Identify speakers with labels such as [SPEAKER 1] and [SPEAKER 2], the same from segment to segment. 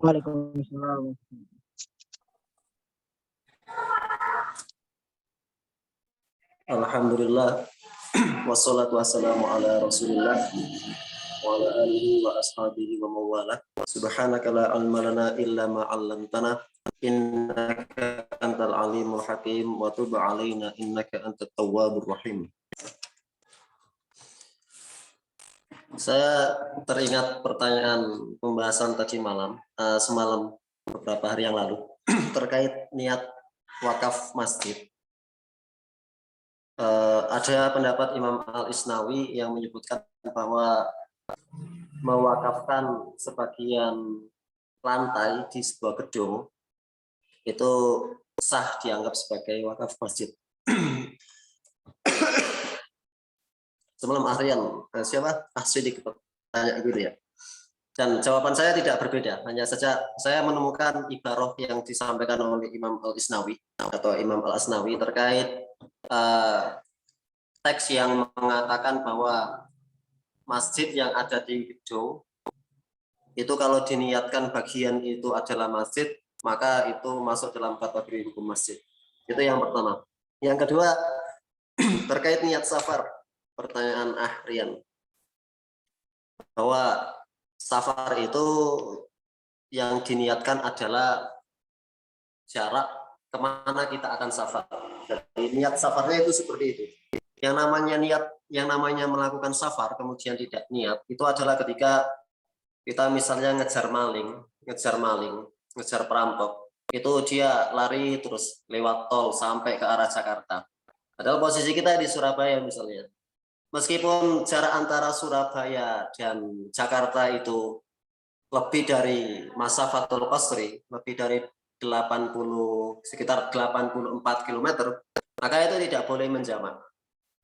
[SPEAKER 1] Waalaikumsalam.
[SPEAKER 2] Alhamdulillah wassalatu wassalamu ala Rasulillah wa ala alihi wa ashabihi wa mawala. Subhanaka la ilma lana illa ma 'allamtana innaka antal alimul hakim wa tub 'alaina innaka antat tawwabur rahim. Saya teringat pertanyaan pembahasan tadi malam, semalam beberapa hari yang lalu terkait niat wakaf masjid. Ada pendapat Imam Al-Isnawi yang menyebutkan bahwa mewakafkan sebagian lantai di sebuah gedung itu sah dianggap sebagai wakaf masjid. Sebelum Aryan, siapa? Sidik tanya gitu ya. Dan jawaban saya tidak berbeda, hanya saja saya menemukan ibarah yang disampaikan oleh Imam Al-Isnawi atau Imam Al-Asnawi terkait teks yang mengatakan bahwa masjid yang ada di gedung itu kalau diniatkan bagian itu adalah masjid, maka itu masuk dalam kategori hukum masjid. Itu yang pertama. Yang kedua, terkait niat safar, pertanyaan Rian, bahwa safar itu yang diniatkan adalah jarak kemana kita akan safar. Jadi niat safarnya itu seperti itu. Yang namanya niat, yang namanya melakukan safar kemudian tidak niat, itu adalah ketika kita misalnya ngejar maling, ngejar perampok, itu dia lari terus lewat tol sampai ke arah Jakarta. Padahal posisi kita di Surabaya misalnya. Meskipun jarak antara Surabaya dan Jakarta itu lebih dari masafatul qasri, lebih dari sekitar 84 km, maka itu tidak boleh menjamak.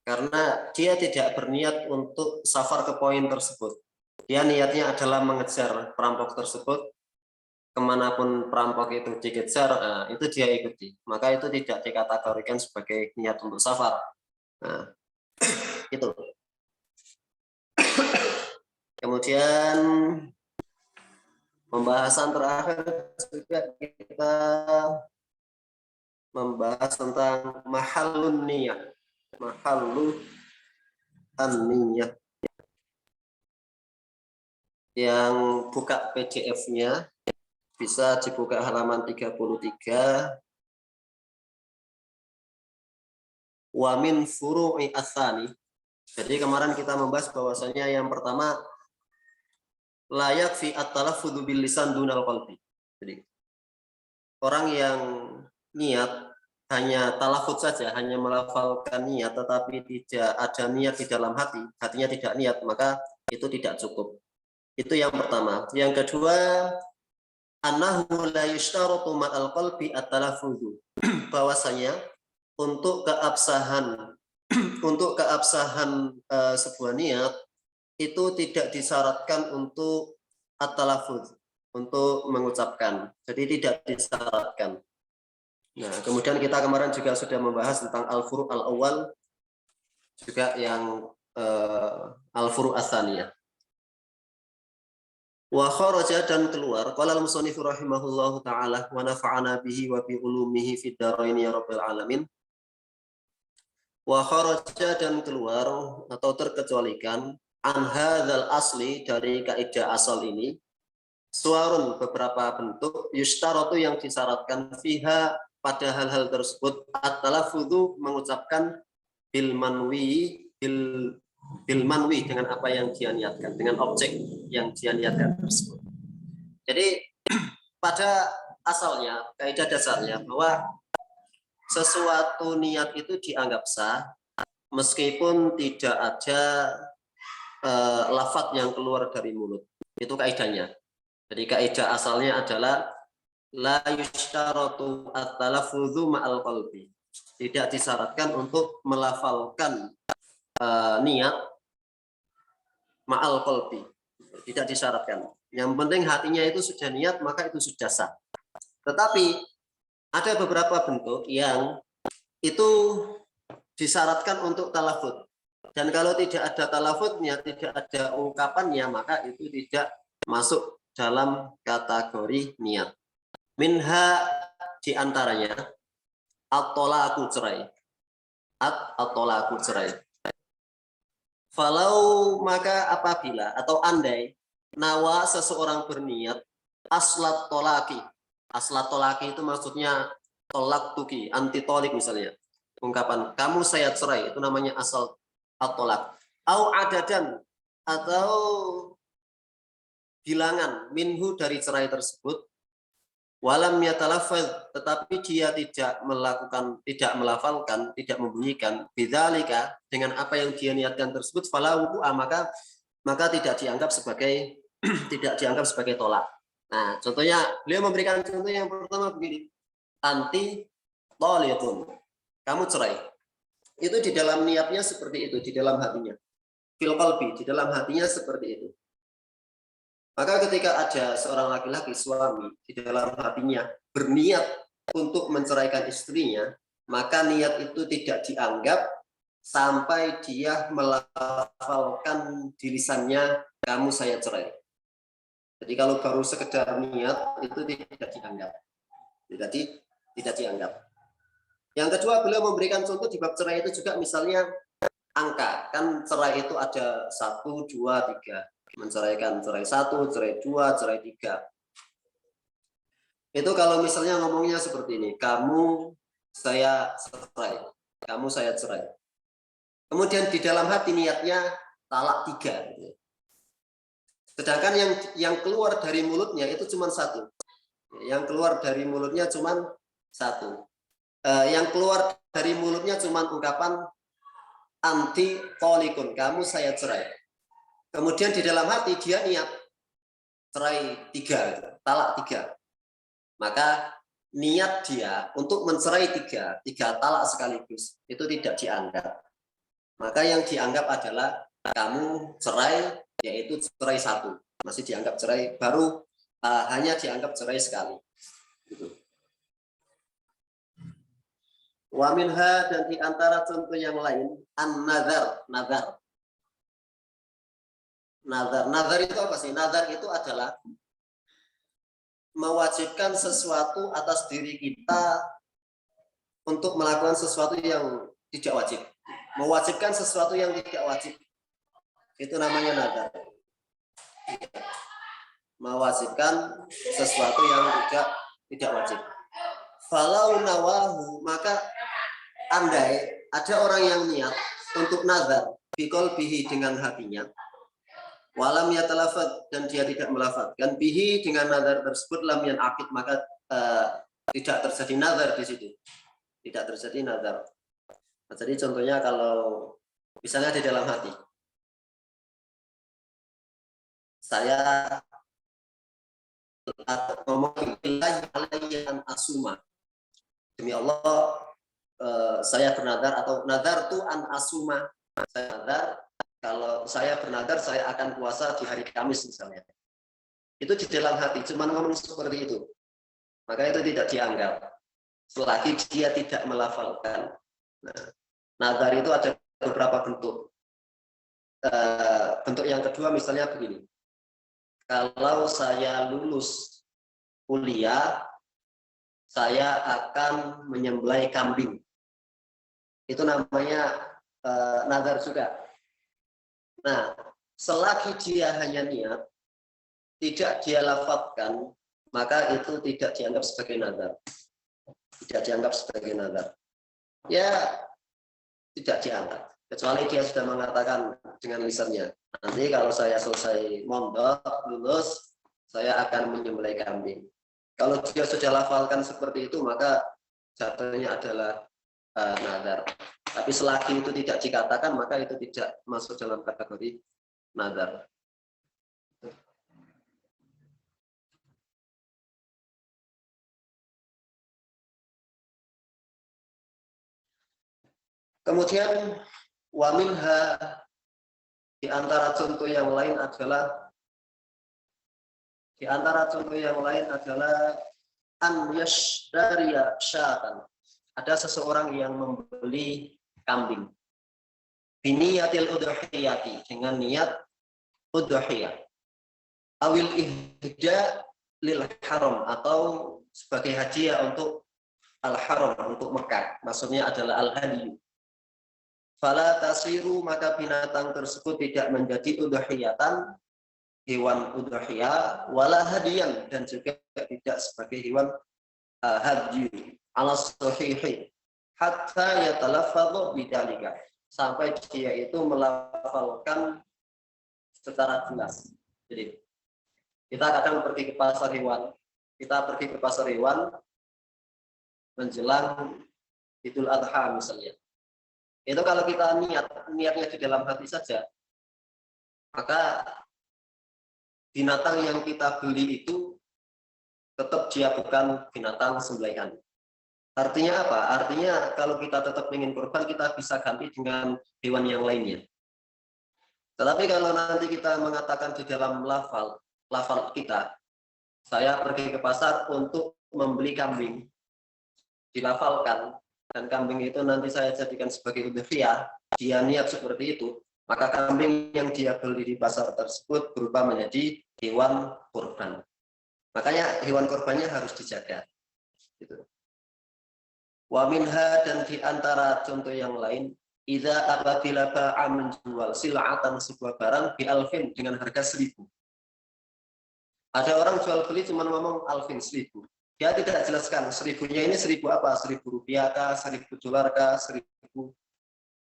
[SPEAKER 2] Karena dia tidak berniat untuk safar ke poin tersebut. Dia niatnya adalah mengejar perampok tersebut, kemanapun perampok itu dikejar, itu dia ikuti. Maka itu tidak dikategorikan sebagai niat untuk safar. Nah, itu. Kemudian pembahasan terakhir juga kita membahas tentang mahallun niyah. Mahallu an-niyah. Yang buka PDF-nya bisa dibuka halaman 33. Wa min furu'i atsani. Jadi kemarin kita membahas bahwasanya yang pertama layak fi at-talaffudzu bil lisan dunal qalbi. Jadi orang yang niat hanya talafut saja, hanya melafalkan niat, tetapi tidak ada niat di dalam hati, hatinya tidak niat, maka itu tidak cukup. Itu yang pertama. Yang kedua, annahu la yushtaratu ma'al qalbi at-talaffudzu. Bahwasanya untuk keabsahan sebuah niat itu tidak disyaratkan untuk at-talaffudz, untuk mengucapkan. Jadi tidak disyaratkan. Nah, kemudian kita kemarin juga sudah membahas tentang al-furu' al-awwal, juga yang al-furu' ats-tsaniyah. Wa kharaja, dan keluar, qala al-musannif rahimahullahu taala wa nafa'ana bihi wa bi ulumihi fid dharain ya rabbil alamin. Wa kharaja, dan keluar atau terkecualikan an hadzal asli, dari kaidah asal ini, suarun, beberapa bentuk, yustaratu, yang disyaratkan, fiha, pada hal-hal tersebut, at-talaffudzu, mengucapkan, bil manwi dengan apa yang dia niatkan, dengan objek yang dia niatkan tersebut. Jadi pada asalnya, kaidah dasarnya bahwa sesuatu niat itu dianggap sah meskipun tidak ada lafaz yang keluar dari mulut. Itu kaidahnya. Jadi kaidah asalnya adalah la yushtaratu at-talaffudzu ma'al qalbi. Tidak disyaratkan untuk melafalkan niat ma'al qalbi. Tidak disyaratkan. Yang penting hatinya itu sudah niat, maka itu sudah sah. Tetapi ada beberapa bentuk yang itu disyaratkan untuk talaffudz. Dan kalau tidak ada talaffuznya, tidak ada ungkapannya, maka itu tidak masuk dalam kategori niat. Minha diantaranya at-tolaqu cerai. At-tolaqu cerai. Falau maka apabila atau andai nawa seseorang berniat aslat tolaki. Aslat tolaki itu maksudnya tolak tuki, anti tolik misalnya. Ungkapan kamu saya cerai itu namanya asal at-tolak. Au adadan atau bilangan minhu dari cerai tersebut. Walam yatalaffaz tetapi dia tidak melafalkan, tidak membunyikan bidzalika dengan apa yang dia niatkan tersebut fala wudu'a maka tidak dianggap sebagai tidak dianggap sebagai tolak. Nah, contohnya beliau memberikan contoh yang pertama begini. Anti toliqun. Kamu cerai. Itu di dalam niatnya seperti itu, di dalam hatinya. Fil qalbi, di dalam hatinya seperti itu. Maka ketika ada seorang laki-laki suami di dalam hatinya berniat untuk menceraikan istrinya, maka niat itu tidak dianggap sampai dia melafalkan di lisannya kamu saya cerai. Jadi kalau baru sekedar niat itu tidak dianggap. Tidak dianggap. Yang kedua beliau memberikan contoh di bab cerai itu juga misalnya angka. Kan cerai itu ada 1, 2, 3. Menceraikan cerai 1, cerai 2, cerai 3. Itu kalau misalnya ngomongnya seperti ini, kamu saya cerai, kamu saya cerai. Kemudian di dalam hati niatnya talak 3. Sedangkan yang keluar dari mulutnya itu cuma 1. Yang keluar dari mulutnya cuma 1. Yang keluar dari mulutnya cuma ungkapan anti tolikun, kamu saya cerai. Kemudian di dalam hati dia niat cerai 3, talak 3. Maka niat dia untuk mencerai 3 talak sekaligus itu tidak dianggap. Maka yang dianggap adalah kamu cerai, yaitu cerai 1. Masih dianggap cerai, baru hanya dianggap cerai sekali. Gitu. Wa minha dan di antara contoh yang lain an-nazar, nazar. Nazar itu apa sih? Nazar itu adalah mewajibkan sesuatu atas diri kita untuk melakukan sesuatu yang tidak wajib. Mewajibkan sesuatu yang tidak wajib. Itu namanya nazar. Mewajibkan sesuatu yang tidak wajib. Falau nawahu, maka andai ada orang yang niat untuk nazar biqalbihi dengan hatinya, walam yatalafad dan dia tidak melafadzkan bihi dengan nazar tersebut lam yanaqid maka tidak terjadi nazar di situ. Tidak terjadi nazar. Nah, jadi contohnya kalau misalnya di dalam hati saya ngomong asuma demi Allah saya bernazar atau nazar tu an asuma saya nazar kalau saya bernazar saya akan puasa di hari Kamis misalnya. Itu di dalam hati, cuma ngomong seperti itu. Maka itu tidak dianggap. Selagi dia tidak melafalkan. Nah, nazar itu ada beberapa bentuk. Bentuk yang kedua misalnya begini. Kalau saya lulus kuliah, saya akan menyembelih kambing. Itu namanya nazar juga. Nah, selagi dia hanya niat, tidak dia lafadzkan, maka itu tidak dianggap sebagai nazar. Tidak dianggap sebagai nazar. Ya, tidak dianggap. Kecuali dia sudah mengatakan dengan lisannya. Nanti kalau saya selesai mondok, lulus, saya akan menyembelih kambing. Kalau dia sudah lafalkan seperti itu, maka jatuhnya adalah nazar. Tapi selagi itu tidak dikatakan, maka itu tidak masuk dalam kategori nazar. Kemudian wa minha di antara contoh yang lain adalah an yashdariya syatan. Ada seseorang yang membeli kambing. Biniyatil udhiyati dengan niat udhiyah. awil ihda lil haram, atau sebagai hadiah untuk al haram, untuk Mekah, maksudnya adalah al hadiyu. Fala tasiru, maka binatang tersebut tidak menjadi udhiyatan, hewan udhiyah, wala hadiyan, dan juga tidak sebagai hewan hadyu ala sahihi, hatta yatalaffadhu bidzalika, sampai dia itu melafalkan secara jelas. Jadi kita kadang pergi ke pasar hewan, menjelang Idul Adha misalnya. Itu kalau kita niatnya di dalam hati saja, maka binatang yang kita beli itu tetap dia bukan binatang sembelihan. Artinya apa? Artinya kalau kita tetap ingin kurban, kita bisa ganti dengan hewan yang lainnya. Tetapi kalau nanti kita mengatakan di dalam lafal kita, saya pergi ke pasar untuk membeli kambing, dilafalkan, dan kambing itu nanti saya jadikan sebagai udhiyah, dia niat seperti itu, maka kambing yang dia beli di pasar tersebut berubah menjadi hewan kurban. Makanya hewan kurbannya harus dijaga. Gitu. Wa minha, dan diantara contoh yang lain, idza apabila ba'a menjual sil'atan, sebuah barang, bi alfin, dengan harga 1.000. Ada orang jual beli cuma ngomong alfin, 1.000. Dia tidak jelaskan 1.000-nya ini 1.000 apa, 1.000 rupiah kah, 1.000 dolar kah, 1.000.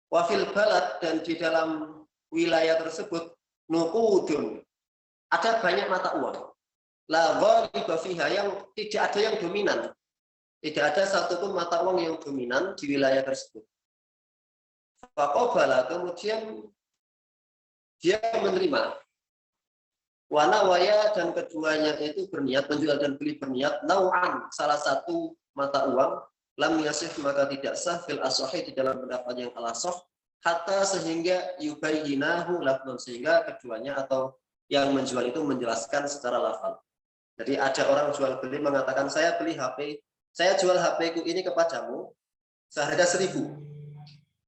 [SPEAKER 2] Wafil balad, dan di dalam wilayah tersebut nuqudun, ada banyak mata uang. La ghaliba fiha, yang tidak ada yang dominan. Tidak ada satupun mata uang yang dominan di wilayah tersebut. Faqabala, kemudian dia menerima. Wana waya, dan keduanya itu berniat, menjual dan beli berniat, nau'an, salah satu mata uang, lam yasih, maka tidak sah, fil asohi, di dalam pendapat yang al-asoh, hatta sehingga yubayyinahu lafzun, sehingga keduanya atau yang menjual itu menjelaskan secara lafal. Jadi ada orang jual beli mengatakan, saya beli HP, saya jual HP ku ini kepadamu seharga 1.000.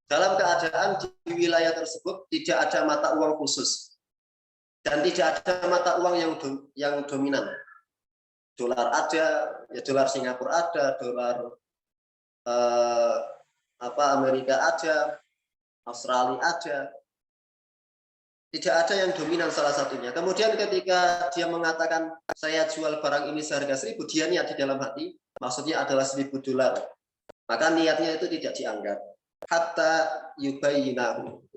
[SPEAKER 2] Dalam keadaan di wilayah tersebut tidak ada mata uang khusus. Dan tidak ada mata uang yang dominan. Dolar ada, ya dolar Singapura ada, dolar Amerika ada, Australia ada. Tidak ada yang dominan salah satunya. Kemudian ketika dia mengatakan saya jual barang ini seharga 1.000, dia niat di dalam hati, maksudnya adalah 1.000 dolar. Maka niatnya itu tidak dianggap. Hatta yubayyinahu,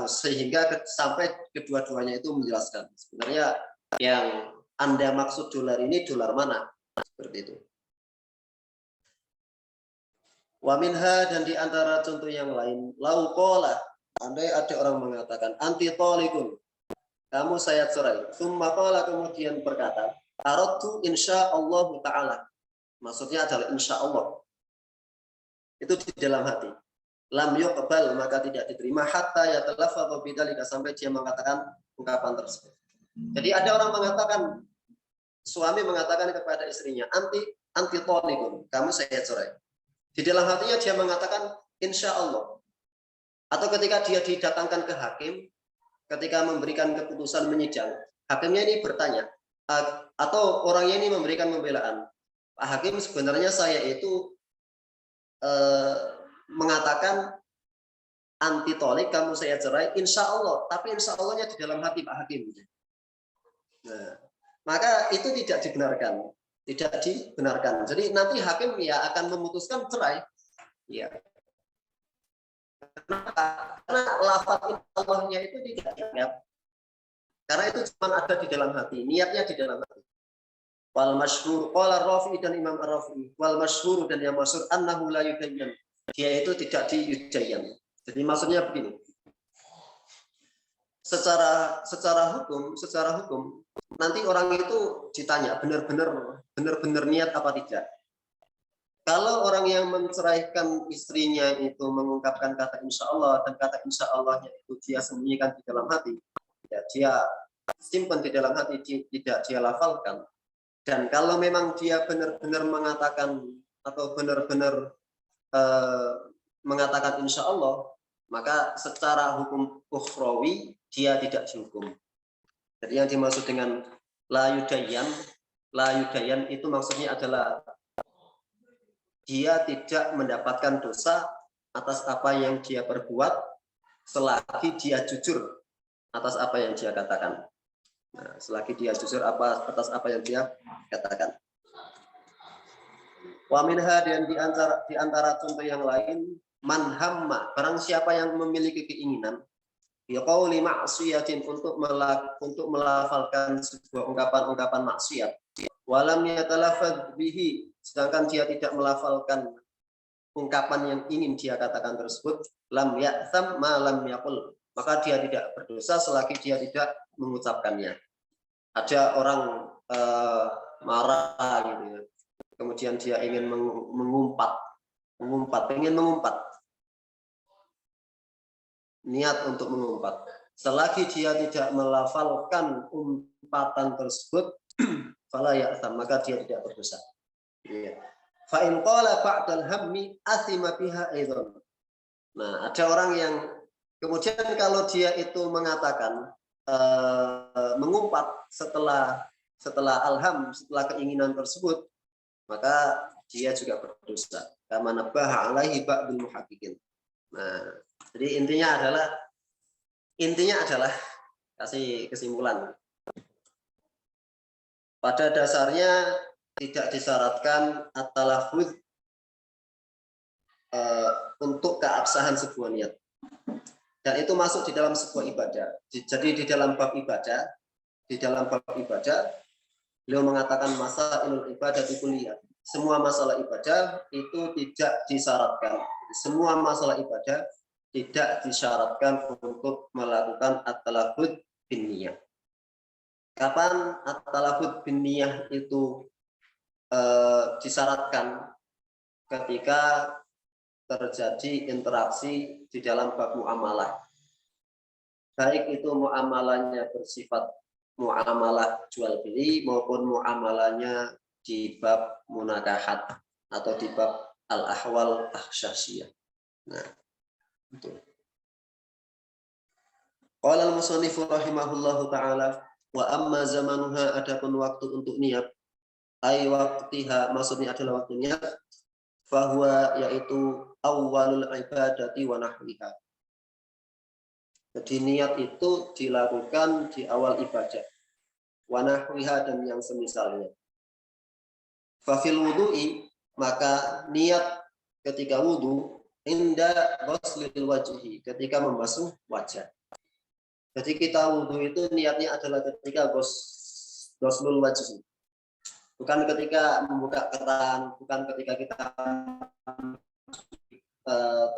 [SPEAKER 2] sehingga sampai kedua-duanya itu menjelaskan sebenarnya yang Anda maksud dolar ini dolar mana, seperti itu. Wa minha, dan di antara contoh yang lain, lau qala, andai ada orang mengatakan anti talikun, kamu saya cerai, summa qala, kemudian berkata aradtu insyaallah taala, maksudnya adalah insyaallah, itu di dalam hati. Lam yuqbal, maka tidak diterima, hatta yatalaffadhu bidzalika, sampai dia mengatakan ungkapan tersebut. Jadi ada orang mengatakan, suami mengatakan kepada istrinya, anti talikun, kamu saya cerai. Di dalam hatinya dia mengatakan insya Allah. Atau ketika dia didatangkan ke hakim, ketika memberikan keputusan menyidang, hakimnya ini bertanya, atau orangnya ini memberikan pembelaan, Pak Hakim, sebenarnya saya itu mengatakan anti tolik, kamu saya cerai, insya Allah, tapi insya Allahnya di dalam hati Pak Hakim. Nah, maka itu tidak dibenarkan, Jadi nanti hakim ya akan memutuskan cerai. Ya. Karena lafaz Allahnya itu tidak dianggap. Karena itu cuma ada di dalam hati, niatnya di dalam hati. Wal masyhur, qala Rafi, dan Imam Ar-Rafi, wal masyhur, dan yang masyhur annahu la yudayyan, dia itu tidak diyudayyan. Jadi maksudnya begini, secara hukum nanti orang itu ditanya benar-benar niat apa tidak. Kalau orang yang menceraikan istrinya itu mengungkapkan kata insya Allah, dan kata insya Allahnya itu dia sembunyikan di dalam hati, ya, dia simpan di dalam hati, tidak dia lafalkan. Dan kalau memang dia benar-benar mengatakan atau benar-benar mengatakan insya Allah, maka secara hukum ukhrawi dia tidak dihukum. Jadi yang dimaksud dengan La yudayan itu maksudnya adalah dia tidak mendapatkan dosa atas apa yang dia perbuat selagi dia jujur atas apa yang dia katakan. Nah, selagi dia jujur atas apa yang dia katakan. Wa minha, dan di antara contoh yang lain, man hamma, barang siapa yang memiliki keinginan biqauli ma'siyatin, untuk melafalkan sebuah ungkapan maksiat, walam yatalaffadz bihi, sedangkan dia tidak melafalkan ungkapan yang ingin dia katakan tersebut, lam ya'tham ma lam yaqul, maka dia tidak berdosa selagi dia tidak mengucapkannya. Ada orang marah gitu ya, kemudian dia ingin mengumpat, niat untuk mengumpat. Selagi dia tidak melafalkan umpatan tersebut, fala ya'tham, maka dia tidak berdosa. Ya. Fa in qala ba'dal hammi athima biha aidan. Nah, ada orang yang kemudian kalau dia itu mengatakan mengumpat setelah alham, setelah keinginan tersebut, maka dia juga berdosa. Kama nabaha alaihi ba'dul muhaqqiqin. Nah, jadi intinya adalah kasih kesimpulan. Pada dasarnya tidak disyaratkan at-talaffuz untuk keabsahan sebuah niat. Dan itu masuk di dalam sebuah ibadah. Jadi di dalam bab ibadah, beliau mengatakan masailul ibadah kulliyah. Semua masalah ibadah itu tidak disyaratkan. Semua masalah ibadah tidak disyaratkan untuk melakukan at-talaffuz bin niyah. Kapan at-talaffuz bin niyah itu disyaratkan? Ketika terjadi interaksi di dalam bab muamalah. Baik itu muamalahnya bersifat muamalah jual beli maupun muamalahnya di bab munakahat atau di bab al-ahwal ahsyasiyah. Nah, itu. Qala al-musannif rahimahullahu taala, wa amma zamanuha, adapun waktu untuk niat, ai waqtiha, maksudnya adalah waktu niat, fahuwa, yaitu awwalul ibadati wa nahwiha. Jadi niat itu dilakukan di awal ibadah, wa nahwiha, dan yang semisalnya. Fa fil wudu'i, maka niat ketika wudu, inda ghuslil wajhi, ketika membasuh wajah. Jadi kita wudu itu niatnya adalah ketika ghuslul wajhi. Bukan ketika membuka keran, bukan ketika kita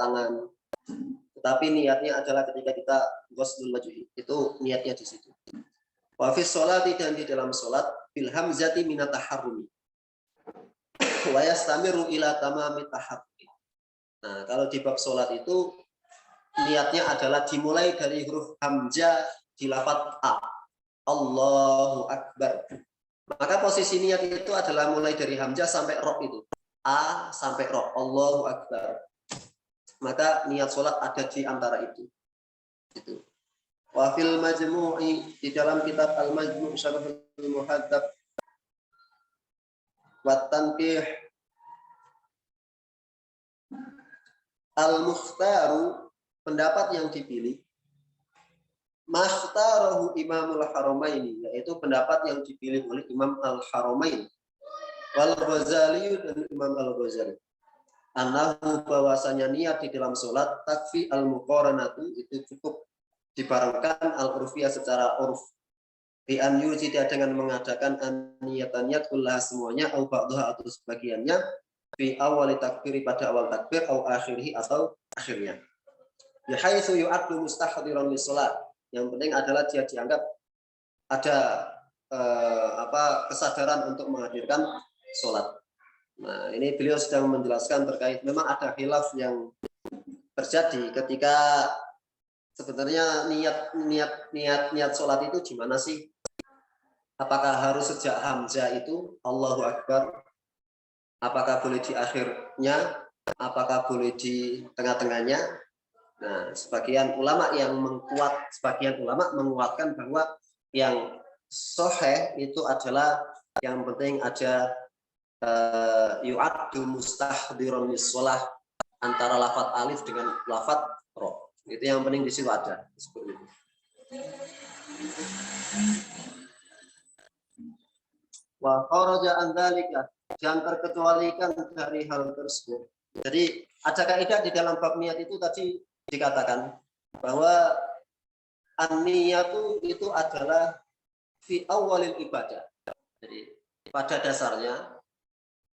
[SPEAKER 2] tangan, tetapi niatnya adalah ketika kita ghuslul wajhi, itu niatnya di situ. Wa fi sholati, dan di dalam salat, bil hamzati minat taharrumi wa yastamiru ila tamami taharrumi. Nah, kalau di bab salat itu niatnya adalah dimulai dari huruf hamzah di lafaz a, Allahu akbar. Maka posisi niat itu adalah mulai dari hamzah sampai ro, itu a sampai ro, Allahu akbar. Maka niat sholat ada di antara itu. Itu. Wa fil majmu'i, di dalam kitab al-majmu' syarhul muhadzab wa tanqih, al-mukhtaru, pendapat yang dipilih, makhtarahu imamul haramain, yaitu pendapat yang dipilih oleh Imam al-Haramain, wal Ghazali, dan Imam al-Ghazali, annahu, bahwasanya niat di dalam sholat takfi al-muqaranatu, itu cukup dibarengkan al-urfiyah, secara urf, bi an yujida, dengan mengadakan niat kullah, semuanya, au ba'daha, atau sebagiannya, fi awali takbir, pada awal takbir, au akhirih, atau akhirnya, bihaitsu yu'addu mustahdiran lis sholat, yang penting adalah dia dianggap ada kesadaran untuk menghadirkan sholat. Nah, ini beliau sedang menjelaskan terkait, memang ada khilaf yang terjadi ketika sebenarnya niat sholat itu gimana sih? Apakah harus sejak hamzah itu Allahu akbar? Apakah boleh di akhirnya? Apakah boleh di tengah-tengahnya? Nah, sebagian ulama menguatkan bahwa yang Sahih itu adalah yang penting ada yu'addu mustahdiron lis-shalah antara lafaz alif dengan lafaz ro. Itu yang penting di situ ada seperti itu. Wa kharaja an dzalika, jangan terkecualikan dari hal tersebut. Jadi ada kaidah di dalam bab niat itu tadi dikatakan bahwa an-niyatu itu adalah fi awalil ibadah. Jadi pada dasarnya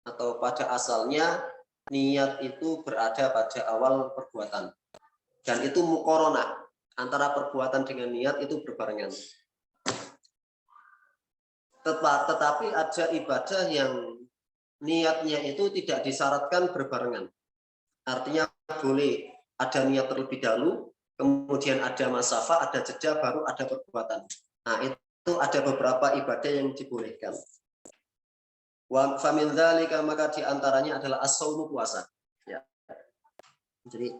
[SPEAKER 2] atau pada asalnya niat itu berada pada awal perbuatan. Dan itu muqaranah antara perbuatan dengan niat itu berbarengan. Tetapi ada ibadah yang niatnya itu tidak disyaratkan berbarengan. Artinya boleh ada niat terlebih dahulu, kemudian ada masafah, ada jeda, baru ada perbuatan. Nah, itu ada beberapa ibadah yang dibolehkan. Wa famin dzalika, maka diantaranya adalah as-shaumu, puasa. Ya. Jadi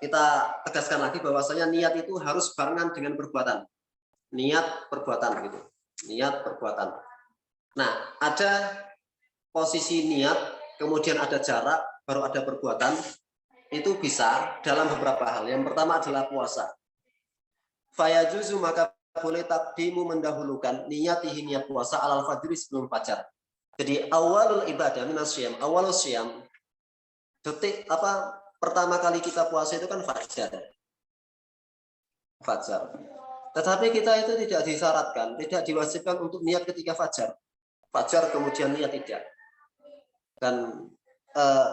[SPEAKER 2] kita tegaskan lagi bahwasanya niat itu harus barengan dengan perbuatan. Niat perbuatan gitu. Niat perbuatan. Nah, ada posisi niat, kemudian ada jarak, baru ada perbuatan. Itu bisa dalam beberapa hal. Yang pertama adalah puasa. Fayajuzu, maka boleh takdimu mendahulukan niyatihi, niat puasa alal fajri, sebelum fajar. Jadi awalul ibadah minasyam, awalul syam, detik pertama kali kita puasa itu kan fajar. Fajar. Tetapi kita itu tidak disyaratkan, tidak diwajibkan untuk niat ketika fajar. Fajar kemudian niat tidak. Dan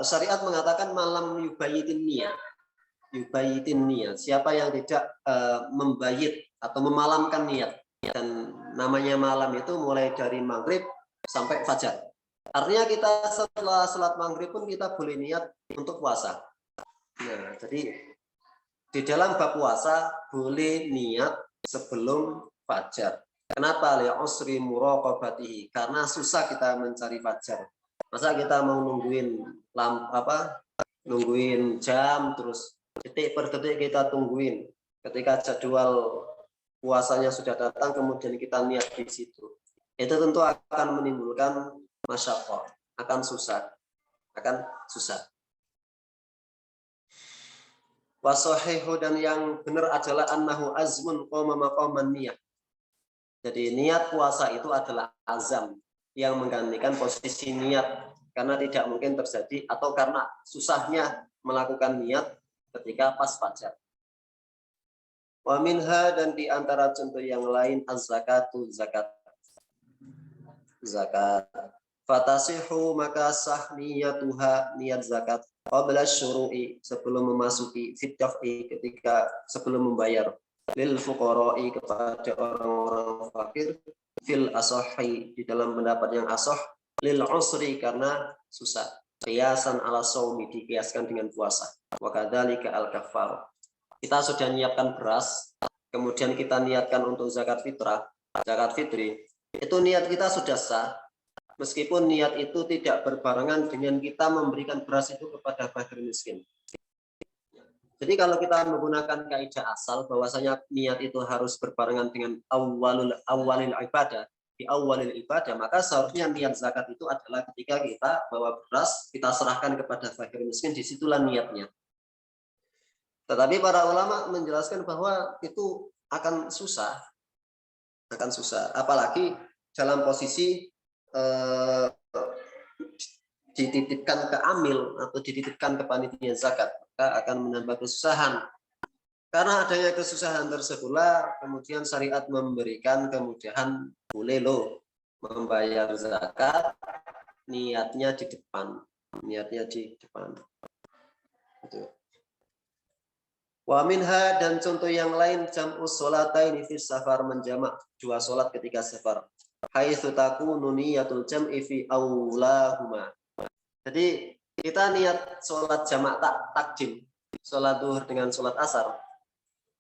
[SPEAKER 2] syariat mengatakan malam yubayitin niat. Yubayitin niat. Siapa yang tidak membayit atau memalamkan niat. Dan namanya malam itu mulai dari maghrib sampai fajar. Artinya kita setelah sholat maghrib pun kita boleh niat untuk puasa. Nah, jadi di dalam bab puasa boleh niat sebelum fajar. Kenapa? Ya usri muraqabatihi, karena susah kita mencari fajar. Masa kita mau nungguin jam terus detik per detik kita tungguin. Ketika jadwal puasanya sudah datang kemudian kita niat di situ. Itu tentu akan menimbulkan masyaqah, akan susah. Wasahihu, dan yang benar adalah annahu azmun qoma maqaman niyah. Jadi niat puasa itu adalah azam yang menggantikan posisi niat, karena tidak mungkin terjadi atau karena susahnya melakukan niat ketika pas fajar. Wa minha, dan di antara contoh yang lain az-zakatu, zakat. Fatasihu, maka sah niyatuha, niat zakat qabla syuru'i, sebelum memasuki, fitaf'i, sebelum membayar, lil fuqara'i, kepada orang-orang fakir, fil asohi, di dalam pendapat yang asoh, lil usri, karena susah, qiyasan ala shaumi, dikiaskan dengan puasa, wa kadzalika al kafar. Kita sudah menyiapkan beras, kemudian kita niatkan untuk zakat fitri, itu niat kita sudah sah, meskipun niat itu tidak berbarengan dengan kita memberikan beras itu kepada fakir miskin. Jadi kalau kita menggunakan kaidah asal bahwasanya niat itu harus berbarengan dengan awalil ibadah, di awalil ibadah, maka seharusnya niat zakat itu adalah ketika kita bawa beras, kita serahkan kepada fakir miskin, disitulah niatnya. Tetapi para ulama menjelaskan bahwa itu akan susah, apalagi dalam posisi dititipkan ke amil atau dititipkan ke panitia zakat, maka akan menambah kesusahan. Karena adanya kesusahan tersebutlah kemudian syariat memberikan kemudahan, boleh loh membayar zakat, niatnya di depan. Gitu. Wa minha, dan contoh yang lain jam'u sholataini fi safar, menjamak dua sholat ketika safar. Haitsu takunu niyatul jam'i fi aulahuma. Jadi kita niat sholat jamak takdim, sholat duhur dengan sholat asar.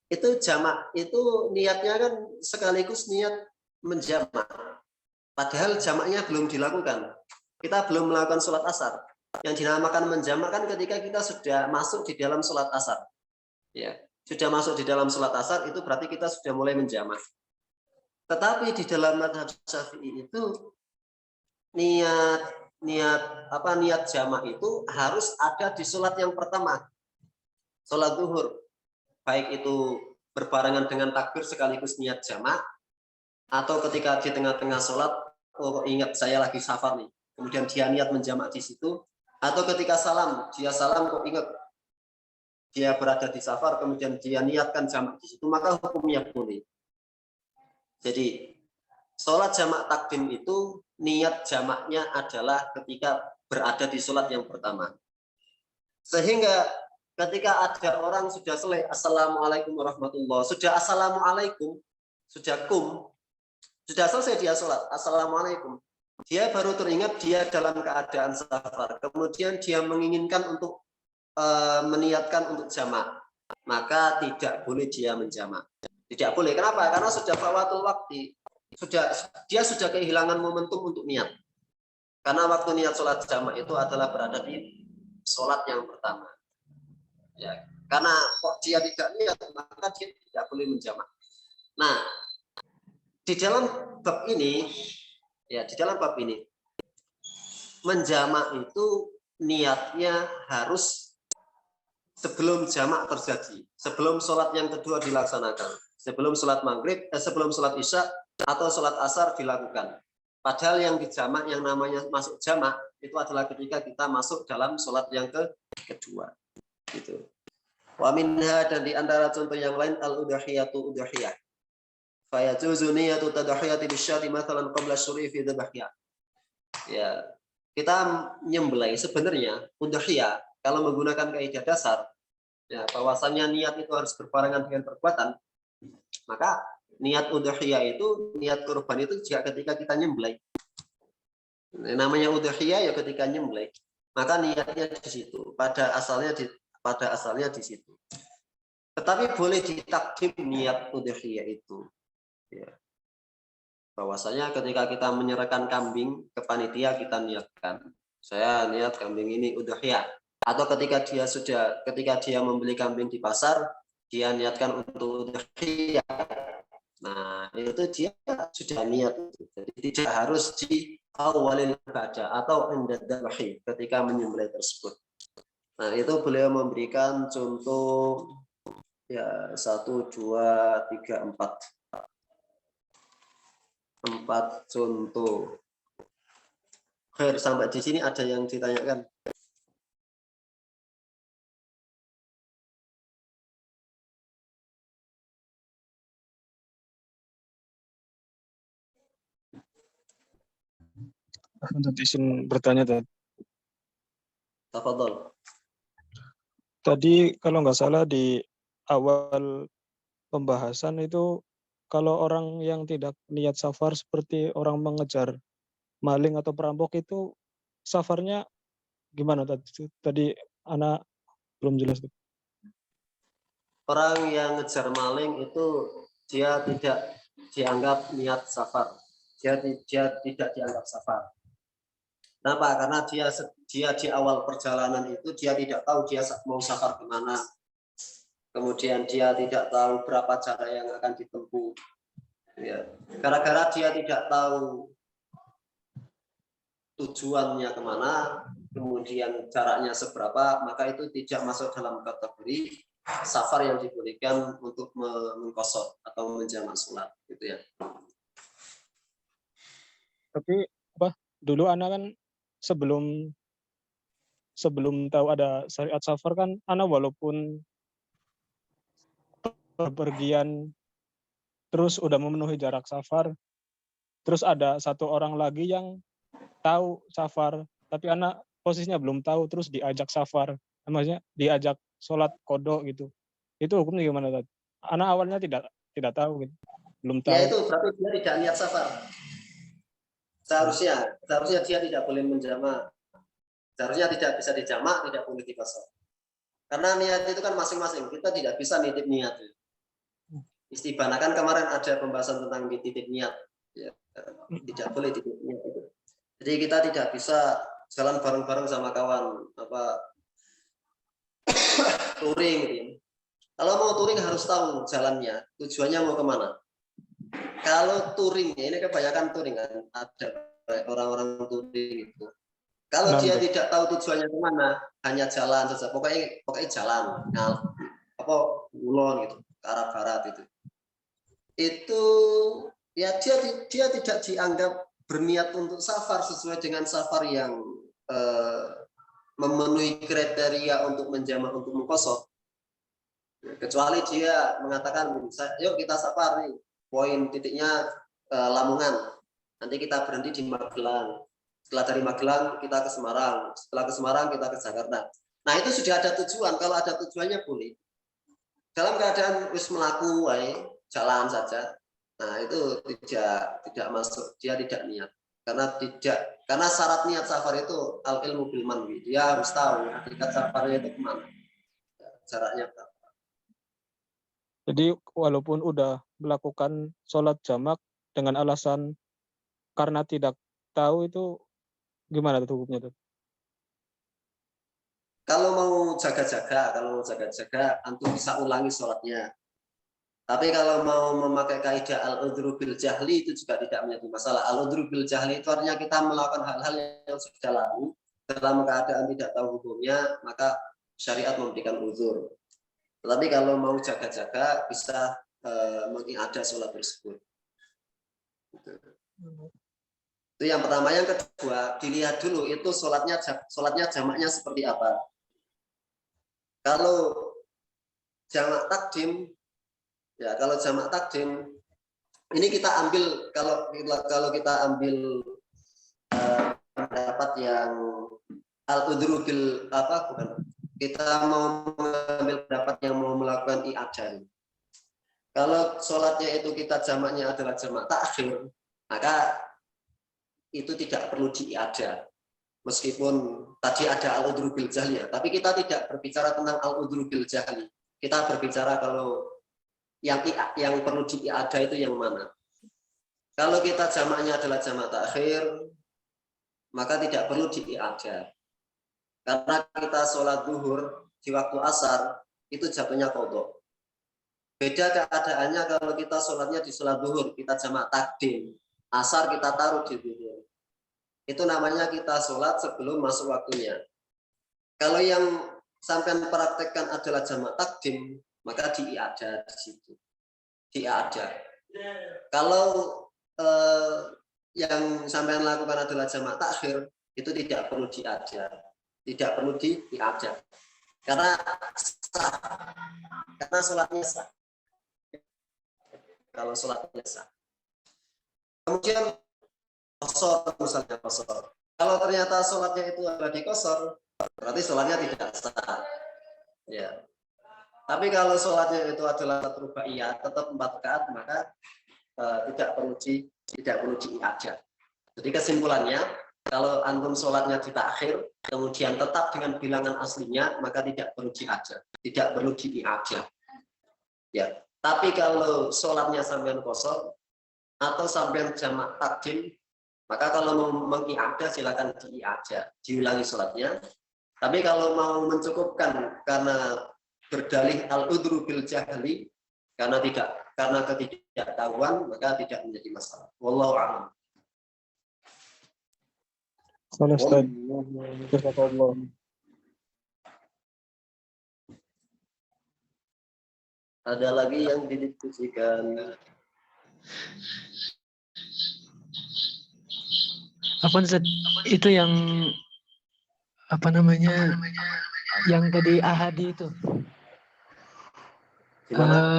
[SPEAKER 2] Itu jamak, itu niatnya kan sekaligus niat menjamak. Padahal jamaknya belum dilakukan. Kita belum melakukan sholat asar. Yang dinamakan menjamak kan ketika kita sudah masuk di dalam sholat asar. Ya, sudah masuk di dalam sholat asar, itu berarti kita sudah mulai menjamak. Tetapi di dalam mazhab Syafi'i itu niat jamak itu harus ada di sholat yang pertama, sholat zuhur, baik itu berbarengan dengan takbir sekaligus niat jamak, atau ketika di tengah-tengah sholat, oh ingat saya lagi safar nih, kemudian dia niat menjamak di situ, atau ketika salam, dia salam kok ingat dia berada di safar, kemudian dia niatkan jamak di situ, maka hukumnya boleh. Jadi sholat jamak takdim itu niat jamaknya adalah ketika berada di sholat yang pertama. Sehingga ketika ada orang sudah selesai assalamualaikum warahmatullah, sudah assalamualaikum, sudah sudah selesai dia sholat assalamualaikum, dia baru teringat dia dalam keadaan safar, kemudian dia menginginkan untuk meniatkan untuk jamak, maka tidak boleh dia menjamak. Tidak boleh. Kenapa? Karena sudah fawatul waktu, dia sudah kehilangan momentum untuk niat. Karena waktu niat sholat jamak itu adalah berada di sholat yang pertama. Ya, karena kok dia tidak niat, maka dia tidak boleh menjamak. Nah, di dalam bab ini, menjamak itu niatnya harus sebelum jamak terjadi, sebelum sholat yang kedua dilaksanakan, sebelum sholat maghrib, sebelum sholat isya atau sholat asar dilakukan. Padahal yang dijamak, yang namanya masuk jamak itu adalah ketika kita masuk dalam sholat yang kedua. Gitu. Wa minha, dan di antara contoh yang lain al-udhiyatu udhiyah. Fa yajuzu niyatu tadhiyati bisyati mathalan qabla syuru'i fi dzabhiyah. Ya, kita nyembelih sebenarnya udhiyah kalau menggunakan kaidah dasar, ya, bahwasanya niat itu harus berbarengan dengan perbuatan, maka niat udhiyah itu, niat kurban itu juga ketika kita nyembelih. Namanya udhiyah ya ketika nyembelih, maka niatnya di situ, pada asalnya di situ. Tetapi boleh ditakdim niat udhiyah itu, ya. Bahwasanya ketika kita menyerahkan kambing ke panitia, kita niatkan, saya niat kambing ini udhiyah. Atau ketika dia membeli kambing di pasar, dia niatkan untuk udhiyah. Nah, itu dia sudah niat. Jadi tidak harus di awalil ibadah atau indad dzabhi ketika menyembelih tersebut. Nah, itu beliau memberikan contoh ya 1, 2, 3, 4 contoh. Sampai di sini ada yang ditanyakan?
[SPEAKER 1] Untuk izin bertanya
[SPEAKER 2] Tafadhol.
[SPEAKER 1] tadi kalau nggak salah di awal pembahasan itu kalau orang yang tidak niat safar seperti orang mengejar maling atau perampok itu safarnya gimana tadi? Tadi anak belum jelas.
[SPEAKER 2] Orang yang ngejar maling itu dia tidak dianggap niat safar. Dia tidak dianggap safar. Kenapa? Karena dia di awal perjalanan itu dia tidak tahu dia mau safar kemana. Kemudian dia tidak tahu berapa cara yang akan ditempuh. Ya. Gara-gara dia tidak tahu tujuannya kemana, kemudian jaraknya seberapa, maka itu tidak masuk dalam kategori safar yang dibolehkan untuk mengkosor atau menjamak sholat, gitu ya.
[SPEAKER 1] Tapi dulu anak kan sebelum tahu ada syariat safar kan anak walaupun berpergian terus udah memenuhi jarak safar, terus ada satu orang lagi yang tahu safar tapi anak posisinya belum tahu, terus diajak safar, maksudnya diajak sholat kodok gitu, itu hukumnya gimana tadi? Anak awalnya tidak tahu gitu, belum tahu.
[SPEAKER 2] Ya itu berarti dia tidak niat safar. Seharusnya dia tidak boleh menjamak. Seharusnya tidak bisa dijamak, tidak boleh dikosor. Karena niat itu kan masing-masing. Kita tidak bisa nitip niat. Istibana kan kemarin ada pembahasan tentang titip niat. Ya, tidak boleh titip niat itu. Jadi kita tidak bisa jalan bareng-bareng sama kawan touring gitu. Kalau mau touring harus tahu jalannya, tujuannya mau kemana. Kalau touring, ini kebanyakan touring kan, ada orang-orang touring itu. Kalau dia tidak tahu tujuannya kemana, hanya jalan saja, pokoknya jalan, apa ulon gitu, ke arah barat itu ya dia tidak dianggap berniat untuk safar sesuai dengan safar yang memenuhi kriteria untuk menjamak untuk mukosor. Kecuali dia mengatakan, yuk kita safar nih, poin titiknya Lamongan, nanti kita berhenti di Magelang. Setelah dari Magelang kita ke Semarang, setelah ke Semarang kita ke Jakarta. Nah itu sudah ada tujuan, kalau ada tujuannya boleh. Dalam keadaan wis melaku, jalan saja. Nah itu tidak masuk, dia tidak niat. Karena syarat niat safar itu al ilmu bil manwi. Dia harus tahu hakikat safarnya itu kemana, jaraknya berapa.
[SPEAKER 1] Jadi walaupun udah melakukan sholat jamak dengan alasan karena tidak tahu, itu gimana tuh hukumnya tuh?
[SPEAKER 2] Kalau mau jaga-jaga, antum bisa ulangi sholatnya. Tapi kalau mau memakai kaidah al-udhru bil jahli itu juga tidak menjadi masalah. Al-udhru bil jahli itu artinya kita melakukan hal-hal yang sudah lalu dalam keadaan tidak tahu hukumnya, maka syariat memberikan uzur. Tetapi kalau mau jaga-jaga bisa mengiadah sholat tersebut. Itu yang pertama. Yang kedua, dilihat dulu itu sholatnya jamaknya seperti apa. Kalau jamak takdim, ya kalau jamak takdim ini kita ambil kalau kita ambil pendapat yang al-udhru bil kita mau mengambil pendapat yang mau melakukan i'adah. Kalau sholatnya itu kita jamaknya adalah jamak takhir, maka itu tidak perlu di'iadah. Meskipun tadi ada al-udhru bil jahli, tapi kita tidak berbicara tentang al-udhru bil jahli. Kita berbicara kalau yang perlu di'iadah itu yang mana. Kalau kita jamaknya adalah jamak takhir, maka tidak perlu di'iadah. Karena kita sholat zuhur di waktu asar, itu jatuhnya qadha. Beda keadaannya kalau kita sholatnya di sholat zuhur, kita jamak takdim. Asar kita taruh di zuhur. Itu namanya kita sholat sebelum masuk waktunya. Kalau yang sampean praktekkan adalah jamak takdim, maka di'iadah di situ. Di'iadah. Kalau yang sampean lakukan adalah jamak takhir, itu tidak perlu di'iadah. Tidak perlu di'iadah. Karena sah. Karena sholatnya sah. Kalau sholatnya sah. Kemudian qasar, misalnya qasar. Kalau ternyata sholatnya itu adalah di qasar, berarti sholatnya tidak sah. Ya. Tapi kalau sholatnya itu adalah rubaiyah, tetap 4 rakaat, maka tidak perlu di'iadah. Jadi kesimpulannya, kalau antum sholatnya di takhir, kemudian tetap dengan bilangan aslinya, maka tidak perlu di'iadah. Tidak perlu di'iadah. Ya. Tapi kalau sholatnya sampean qasar atau sampean jamak takdim, maka kalau mau mengiadah silakan diiadah, diulangi sholatnya. Tapi kalau mau mencukupkan karena berdalih al-udhru bil jahli, karena ketidaktahuan, maka tidak menjadi masalah. Wallahu a'lam. Ada lagi yang didiskusikan?
[SPEAKER 3] Apa itu yang apa namanya? Yang tadi ahadi itu.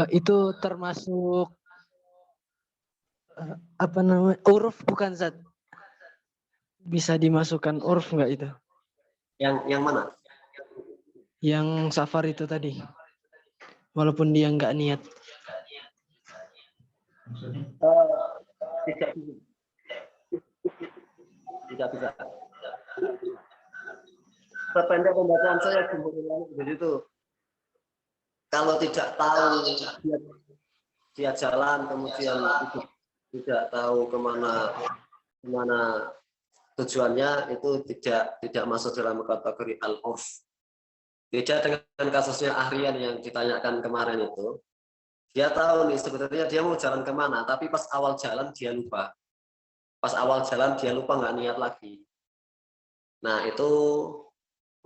[SPEAKER 3] Itu termasuk apa namanya? Uruf bukan Zat? Bisa dimasukkan uruf enggak itu?
[SPEAKER 2] Yang mana?
[SPEAKER 3] Yang safar itu tadi. Walaupun dia enggak niat.
[SPEAKER 2] Tidak bisa. Sependek pembacaan saya begitu. Kalau tidak tahu dia jalan, kemudian tidak tahu kemana tujuannya, itu tidak masuk dalam kategori al-urf. Beda dengan kasusnya Ahrian yang ditanyakan kemarin itu. Dia tahu nih sebenarnya dia mau jalan kemana, tapi pas awal jalan dia lupa. Pas awal jalan dia lupa, nggak niat lagi. Nah, itu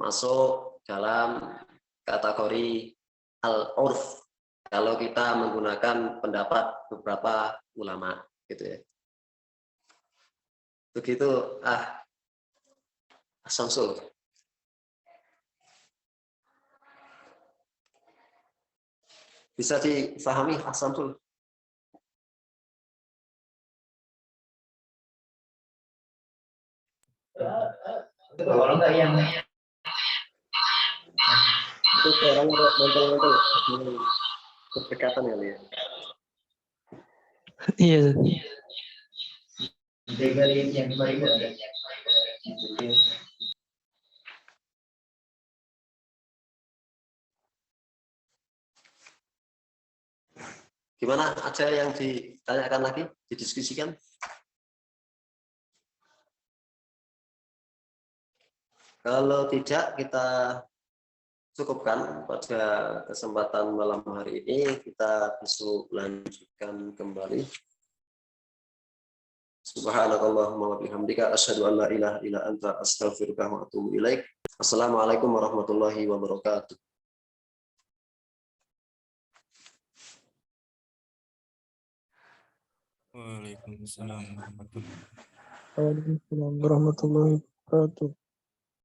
[SPEAKER 2] masuk dalam kategori al-urf kalau kita menggunakan pendapat beberapa ulama gitu ya. Begitu Samsul. Bisa difahami Samsul?
[SPEAKER 4] Kalau enggak yang
[SPEAKER 2] Itu orang mantel-mantel berdekatan kali ya.
[SPEAKER 3] Iya, Zat.
[SPEAKER 4] dari yang 2000 ada.
[SPEAKER 2] Gimana? Ada yang ditanyakan lagi, didiskusikan? Kalau tidak, kita cukupkan pada kesempatan malam hari ini. Kita besok lanjutkan kembali. Subhanakallahumma wa bihamdika asyhadu an la ilaha illa anta astaghfiruka wa atubu ilaik. Assalamualaikum warahmatullahi wabarakatuh.
[SPEAKER 5] Waalaikumsalam warahmatullahi wabarakatuh.
[SPEAKER 1] Waalaikumsalam warahmatullahi wabarakatuh.